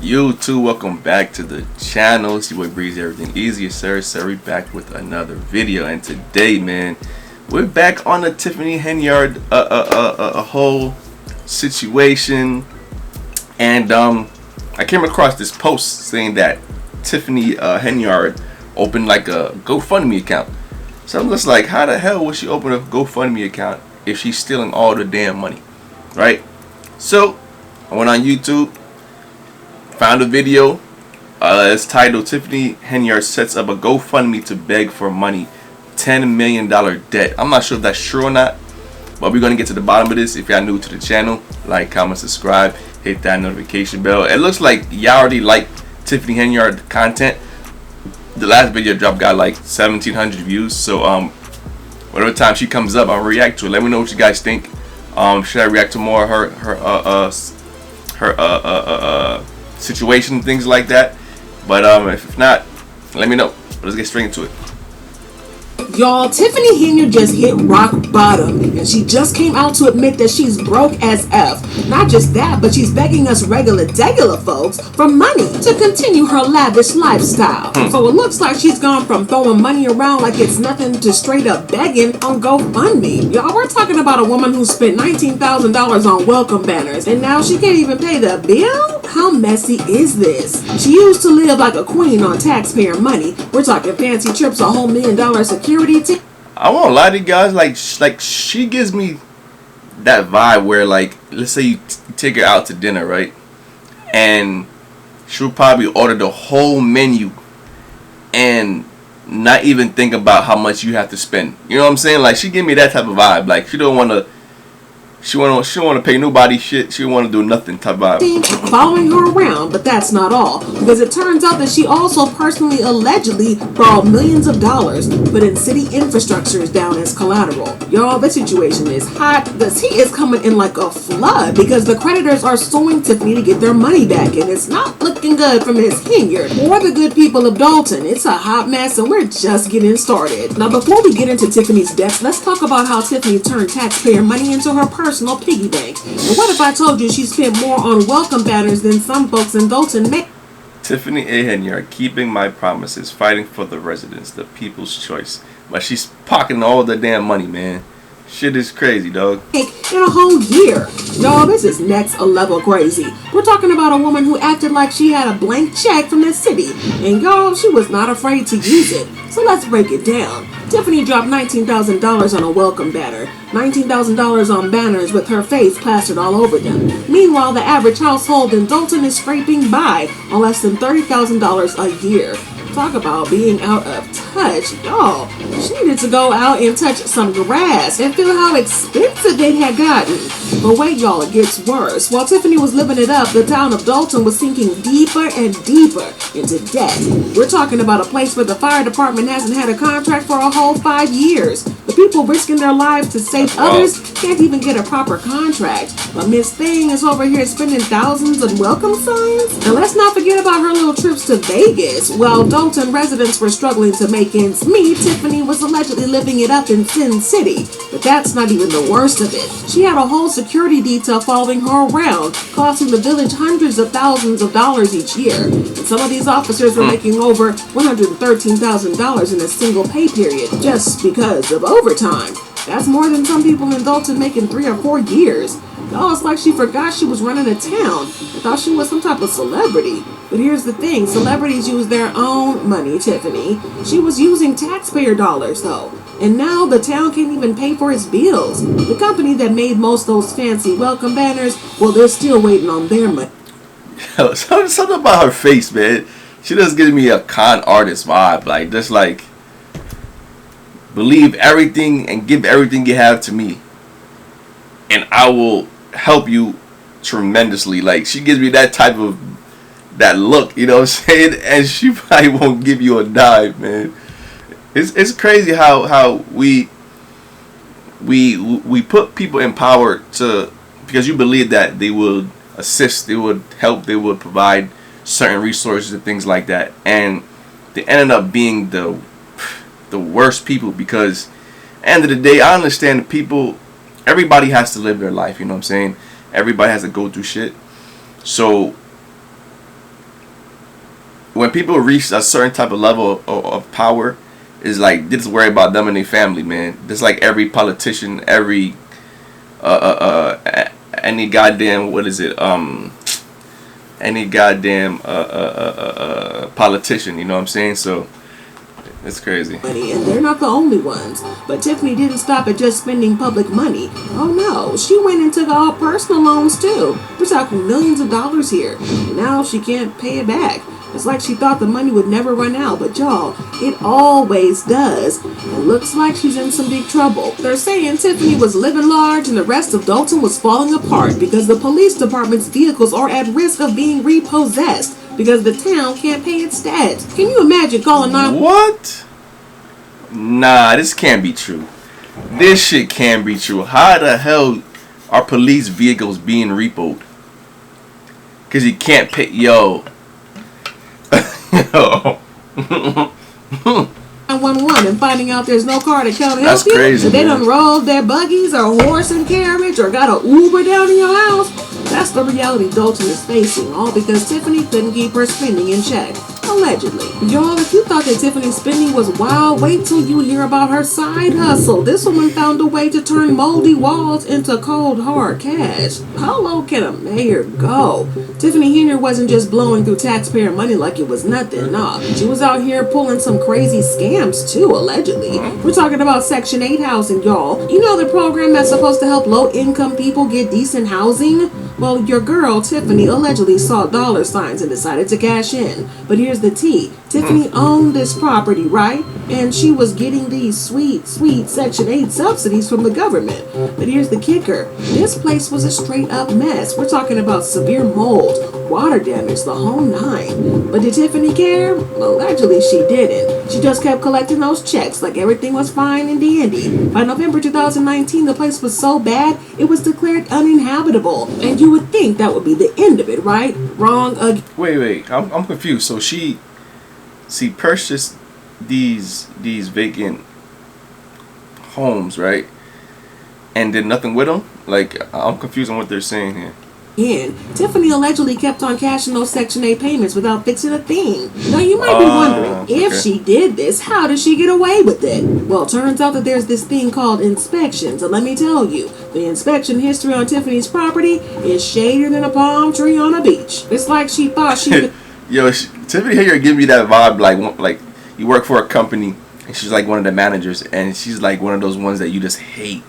You too, welcome back to the channel. It's your boy Breezy, everything easier, sir. We back with another video, and today, man, we're back on the Tiffany Henyard a whole situation, and I came across this post saying that Tiffany Henyard opened like a GoFundMe account. So I'm just like, how the hell would she open a GoFundMe account if she's stealing all the damn money, right? So I went on YouTube. Found a video. It's titled "Tiffany Henyard sets up a GoFundMe to beg for money, $10 million debt." I'm not sure if that's true or not, but we're gonna get to the bottom of this. If y'all new to the channel, like, comment, subscribe, hit that notification bell. It looks like y'all already like Tiffany Henyard content. The last video dropped got like 1,700 views. So whatever time she comes up, I'll react to it. Let me know what you guys think. Should I react to more of her situation, things like that? But if not, let me know. Let's get straight into it. Y'all, Tiffany Henyard just hit rock bottom, and she just came out to admit that she's broke as F. Not just that, but she's begging us regular folks for money to continue her lavish lifestyle. So it looks like she's gone from throwing money around like it's nothing to straight up begging on GoFundMe. Y'all, we're talking about a woman who spent $19,000 on welcome banners, and now she can't even pay the bill? How messy is this? She used to live like a queen on taxpayer money. We're talking fancy trips, a whole $1 million security. I won't lie to you guys, like she gives me that vibe where, like, let's say you take her out to dinner, right? And she'll probably order the whole menu and not even think about how much you have to spend. You know what I'm saying? Like, she give me that type of vibe. Like, she don't want to pay nobody shit. She don't want to do nothing type of vibe. Following her around, but that's not all, because it turns out that she also personally allegedly borrowed millions of dollars, put in city infrastructures down as collateral. Y'all, the situation is hot. The tea is coming in like a flood because the creditors are suing Tiffany to get their money back, and it's not looking good for Ms. Henyard or the good people of Dalton. It's a hot mess, and we're just getting started. Now, before we get into Tiffany's debts, let's talk about how Tiffany turned taxpayer money into her personal piggy bank. And what if I told you she spent more on welcome banners than some folks in Dalton make? Tiffany A. Henyard, keeping my promises, fighting for the residents, the people's choice. But she's pocketing all the damn money, man. Shit is crazy, dog. In a whole year. Y'all, this is next level crazy. We're talking about a woman who acted like she had a blank check from the city. And y'all, she was not afraid to use it. So let's break it down. Tiffany dropped $19,000 on a welcome banner. $19,000 on banners with her face plastered all over them. Meanwhile, the average household in Dalton is scraping by on less than $30,000 a year. Talk about being out of touch. Y'all, she needed to go out and touch some grass and feel how expensive it had gotten. But wait, y'all, it gets worse. While Tiffany was living it up, the town of Dalton was sinking deeper and deeper into debt. We're talking about a place where the fire department hasn't had a contract for a whole 5 years. The people risking their lives to save others can't even get a proper contract. But Miss Thing is over here spending thousands on welcome signs. And let's not forget about her little trips to Vegas. Well, Dalton residents were struggling to make ends meet. Tiffany was allegedly living it up in Sin City. But that's not even the worst of it. She had a whole security detail following her around, costing the village hundreds of thousands of dollars each year. And some of these officers were making over $113,000 in a single pay period just because of overtime. That's more than some people in Dalton make in 3 or 4 years. Y'all, it's like she forgot she was running a town and thought she was some type of celebrity. But here's the thing, celebrities use their own money, Tiffany. She was using taxpayer dollars, though. And now the town can't even pay for its bills. The company that made most of those fancy welcome banners, well, they're still waiting on their money. Yo, something about her face, man. She just gives me a con artist vibe. Like, just like, believe everything and give everything you have to me, and I will help you tremendously. Like, she gives me that type of that look, you know what I'm saying? And she probably won't give you a dime, man. It's crazy how we put people in power to, because you believe that they would assist, they would help, they would provide certain resources and things like that, and they ended up being the worst people. Because at the end of the day, I understand people, everybody has to live their life, you know what I'm saying? Everybody has to go through shit. So when people reach a certain type of level of power, is like they just worry about them and their family, man. Just like every politician, every any goddamn any goddamn politician. You know what I'm saying? So it's crazy. And they're not the only ones. But Tiffany didn't stop at just spending public money. Oh no, she went and took all personal loans too. We're talking millions of dollars here. And now she can't pay it back. It's like she thought the money would never run out, but y'all, it always does. It looks like she's in some big trouble. They're saying Tiffany was living large and the rest of Dalton was falling apart because the police department's vehicles are at risk of being repossessed because the town can't pay its debt. Can you imagine calling 911? What? Nah, this can't be true. This shit can't be true. How the hell are police vehicles being repoed? Because you can't pay. Yo. 911 and finding out there's no car to come help That's you. crazy, So they man. done rolled their buggies or horse and carriage or got a Uber down in your house. That's the reality Dalton is facing, all because Tiffany couldn't keep her spending in check. Allegedly. Y'all, if you thought that Tiffany's spending was wild, wait till you hear about her side hustle. This woman found a way to turn moldy walls into cold, hard cash. How low can a mayor go? Tiffany Henyard wasn't just blowing through taxpayer money like it was nothing. Nah, she was out here pulling some crazy scams too, allegedly. We're talking about Section 8 housing, y'all. You know the program that's supposed to help low-income people get decent housing? Well, your girl, Tiffany, allegedly saw dollar signs and decided to cash in. But here's the tea. Tiffany owned this property, right? And she was getting these sweet Section 8 subsidies from the government. But here's the kicker. This place was a straight up mess. We're talking about severe mold, water damage, the whole nine. But did Tiffany care? Allegedly, she didn't. She just kept collecting those checks like everything was fine and dandy. By November 2019, the place was so bad, it was declared uninhabitable. And you would think that would be the end of it, right? Wrong again. Wait. I'm confused. So she purchased these vacant homes, right? And did nothing with them? Like, I'm confused on what they're saying here. Tiffany allegedly kept on cashing those Section 8 payments without fixing a thing. Now you might be wondering, if she did this, how did she get away with it? Well, turns out that there's this thing called inspections, and let me tell you, the inspection history on Tiffany's property is shadier than a palm tree on a beach. It's like she thought she could... Yo, Tiffany Henyard give me that vibe like you work for a company and she's like one of the managers and she's like one of those ones that you just hate,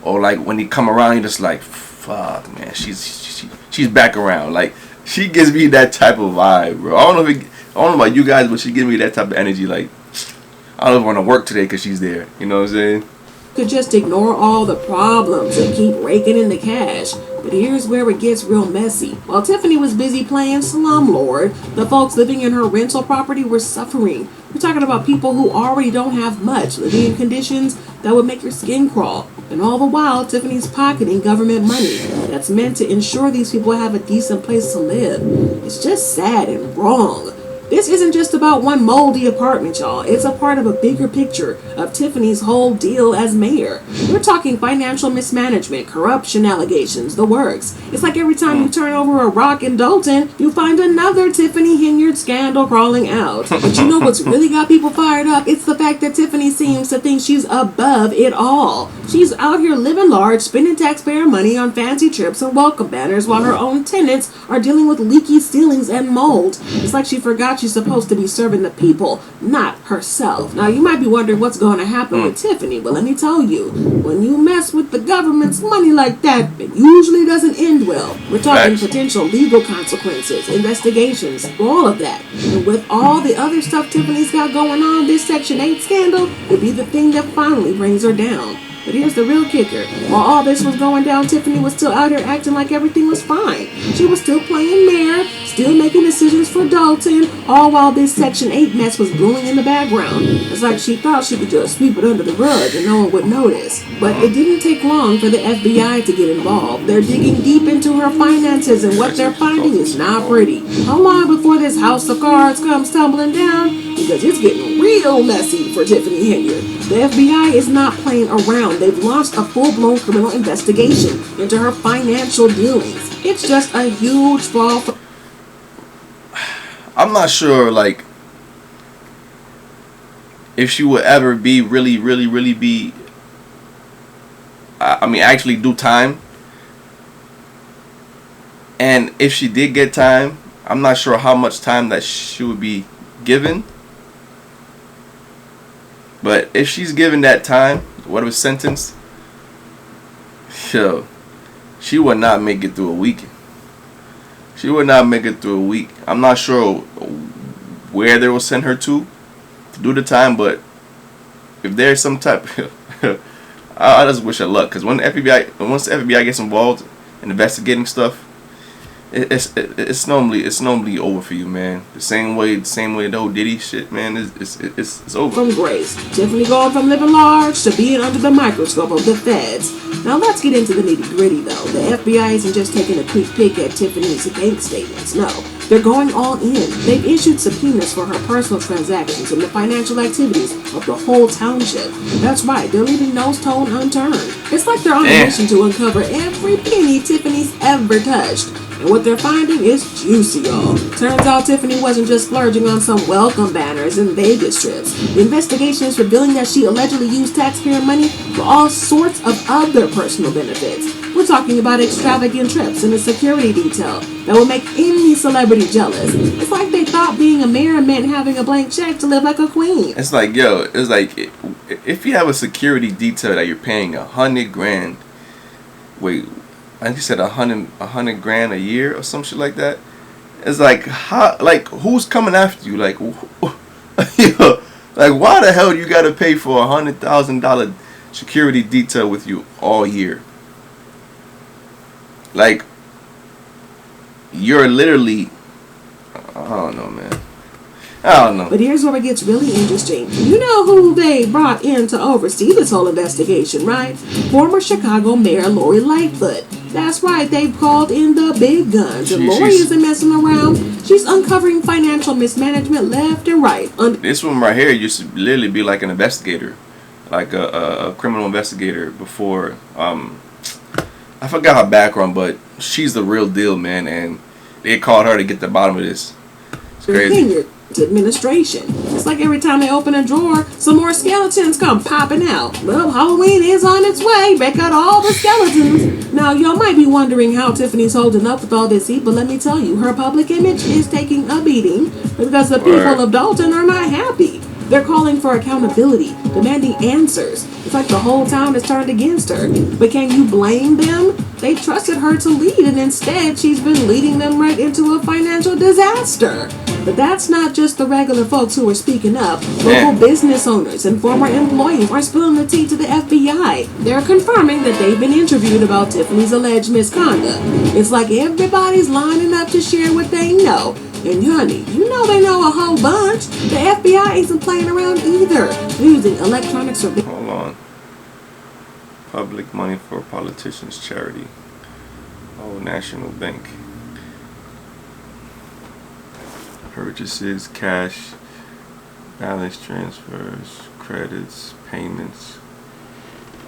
or like when you come around you're just like, fuck man, she's back around. Like, she gives me that type of vibe, bro. I don't know about you guys, but she gives me that type of energy. Like, I don't want to work today because she's there. You know what I'm saying? Could just ignore all the problems and keep raking in the cash. But here's where it gets real messy. While Tiffany was busy playing slumlord, the folks living in her rental property were suffering. We're talking about people who already don't have much, living in conditions that would make your skin crawl. And all the while, Tiffany's pocketing government money that's meant to ensure these people have a decent place to live. It's just sad and wrong. This isn't just about one moldy apartment, y'all. It's a part of a bigger picture of Tiffany's whole deal as mayor. We're talking financial mismanagement, corruption allegations, the works. It's like every time you turn over a rock in Dalton, you find another Tiffany Henyard scandal crawling out. But you know what's really got people fired up? It's the fact that Tiffany seems to think she's above it all. She's out here living large, spending taxpayer money on fancy trips and welcome banners while her own tenants are dealing with leaky ceilings and mold. It's like she forgot she's supposed to be serving the people, not herself. Now you might be wondering what's going to happen with Tiffany, but let me tell you, when you mess with the government's money like that, it usually doesn't end well. We're talking potential legal consequences, investigations, all of that. And with all the other stuff Tiffany's got going on, this Section 8 scandal could be the thing that finally brings her down. But here's the real kicker. While all this was going down, Tiffany was still out here acting like everything was fine. She was still playing mayor, still making decisions for Dalton, all while this Section 8 mess was brewing in the background. It's like she thought she could just sweep it under the rug and no one would notice. But it didn't take long for the FBI to get involved. They're digging deep into her finances, and what they're finding is not pretty. How long before this house of cards comes tumbling down? Because it's getting real messy for Tiffany Henyard. The FBI is not playing around. They've launched a full-blown criminal investigation into her financial dealings. It's just a huge fall for... I'm not sure, like, if she would ever be really be. I mean, actually do time. And if she did get time, I'm not sure how much time that she would be given. But if she's given that time, whatever sentence, yo, she would not make it through a week. She would not make it through a week. I'm not sure where they will send her to do the time, but if there's some type, I just wish her luck. Because once the FBI gets involved in investigating stuff, it's normally over for you, man. The same way the whole Diddy shit, man. It's over. From grace, Tiffany going from living large to being under the microscope of the feds. Now let's get into the nitty gritty though. The FBI isn't just taking a quick peek at Tiffany's bank statements. No, they're going all in. They've issued subpoenas for her personal transactions and the financial activities of the whole township. That's right, they're leaving no stone unturned. It's like they're on a mission to uncover every penny Tiffany's ever touched. And what they're finding is juicy, y'all. Turns out Tiffany wasn't just splurging on some welcome banners and Vegas trips. The investigation is revealing that she allegedly used taxpayer money for all sorts of other personal benefits. We're talking about extravagant trips and a security detail that will make any celebrity jealous. It's like they thought being a mayor meant having a blank check to live like a queen. It's like, yo, it's like if you have a security detail that you're paying $100,000, wait, I think you said $100 grand a year or some shit like that. It's like, how, like, who's coming after you? Like, yo, like, why the hell you gotta pay for $100,000 security detail with you all year? Like, you're literally, I don't know, man. I don't know. But here's where it gets really interesting. You know who they brought in to oversee this whole investigation, right? Former Chicago Mayor Lori Lightfoot. That's right, they've called in the big guns. And Lori isn't messing around. She's uncovering financial mismanagement left and right. This one right here used to literally be like an investigator. Like a criminal investigator before. I forgot her background, but she's the real deal, man. And they called her to get the bottom of this. It's crazy. Administration. It's like every time they open a drawer, some more skeletons come popping out. Well, Halloween is on its way. Break out all the skeletons. Now, y'all might be wondering how Tiffany's holding up with all this heat, but let me tell you, her public image is taking a beating because the people of Dalton are not happy. They're calling for accountability, demanding answers. It's like the whole town is turned against her. But can you blame them? They trusted her to lead, and instead she's been leading them right into a financial disaster. But that's not just the regular folks who are speaking up. Local business owners and former employees are spilling the tea to the FBI. They're confirming that they've been interviewed about Tiffany's alleged misconduct. It's like everybody's lining up to share what they know. And honey, you know they know a whole bunch. The FBI isn't playing around either. They're using electronic surveillance. Hold on. Public money for politicians charity. Oh, National Bank. Purchases, cash, balance transfers, credits, payments.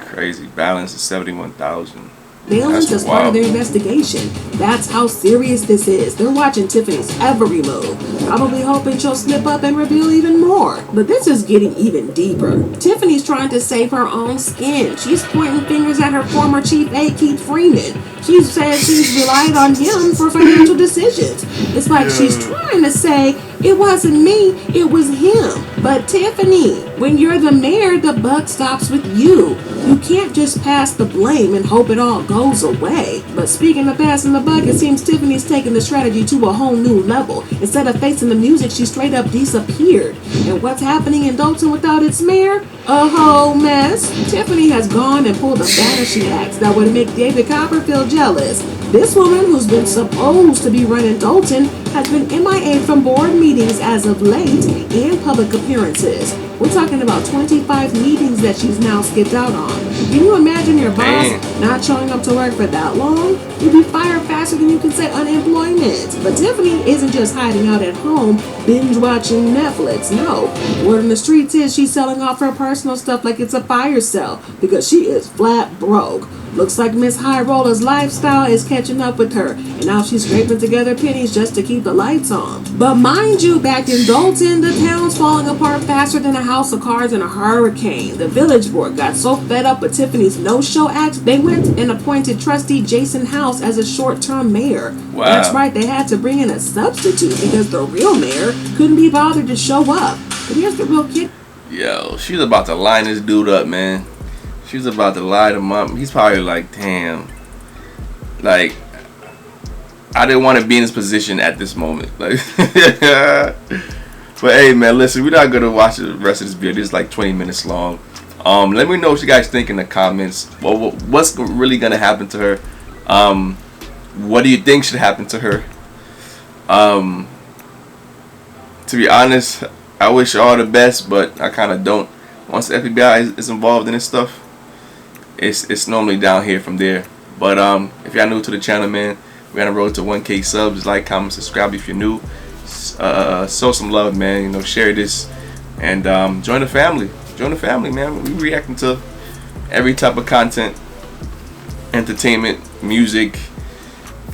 Crazy. Balance is $71,000. Surveillance as part of their investigation. That's how serious this is. They're watching Tiffany's every move, probably hoping she'll slip up and reveal even more. But this is getting even deeper. Tiffany's trying to save her own skin. She's pointing fingers at her former chief aide, Keith Freeman. She says she's relied on him for financial decisions. It's like she's trying to say, it wasn't me, it was him. But Tiffany, when you're the mayor, the buck stops with you. You can't just pass the blame and hope it all goes away. But speaking of passing the buck, it seems Tiffany's taking the strategy to a whole new level. Instead of facing the music, she straight up disappeared. And what's happening in Dalton without its mayor? A whole mess. Tiffany has gone and pulled a fantasy act that would make David Copperfield jealous. This woman, who's been supposed to be running Dalton, has been MIA from board meetings as of late and public appearances. We're talking about 25 meetings that she's now skipped out on. Can you imagine your boss not showing up to work for that long? you'd be fired faster than you can say unemployment. But Tiffany isn't just hiding out at home, binge watching Netflix. No, word on the streets is she's selling off her personal stuff like it's a fire sale because she is flat broke. Looks like Miss High Roller's lifestyle is catching up with her, and now she's scraping together pennies just to keep the lights on. But mind you, back in Dalton, the town's falling apart faster than a house of cards in a hurricane. The village board got so fed up with Tiffany's no-show act, they went and appointed trustee Jason House as a short-term mayor. Wow. That's right, they had to bring in a substitute because the real mayor couldn't be bothered to show up. But here's the real kick. Yo, she's about to line this dude up, man. She's about to lie him up. He's probably like, damn. Like, I didn't want to be in this position at this moment. Like, but hey, man, listen, we're not gonna watch the rest of this video. This is like 20 minutes long. Let me know what you guys think in the comments. What's really gonna happen to her? What do you think should happen to her? To be honest, I wish her all the best, but I kind of don't. Once the FBI is involved in this stuff, it's normally down here from there. But if y'all new to the channel, man, we're on the road to 1K subs. Like, comment, subscribe if you're new. Show some love, man. You know, share this and join the family. Join the family, man. We reacting to every type of content, entertainment, music,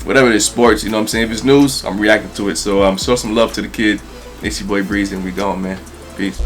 whatever it is, sports. You know what I'm saying? If it's news, I'm reacting to it. So show some love to the kid. It's your boy Breeze, and we going, man. Peace.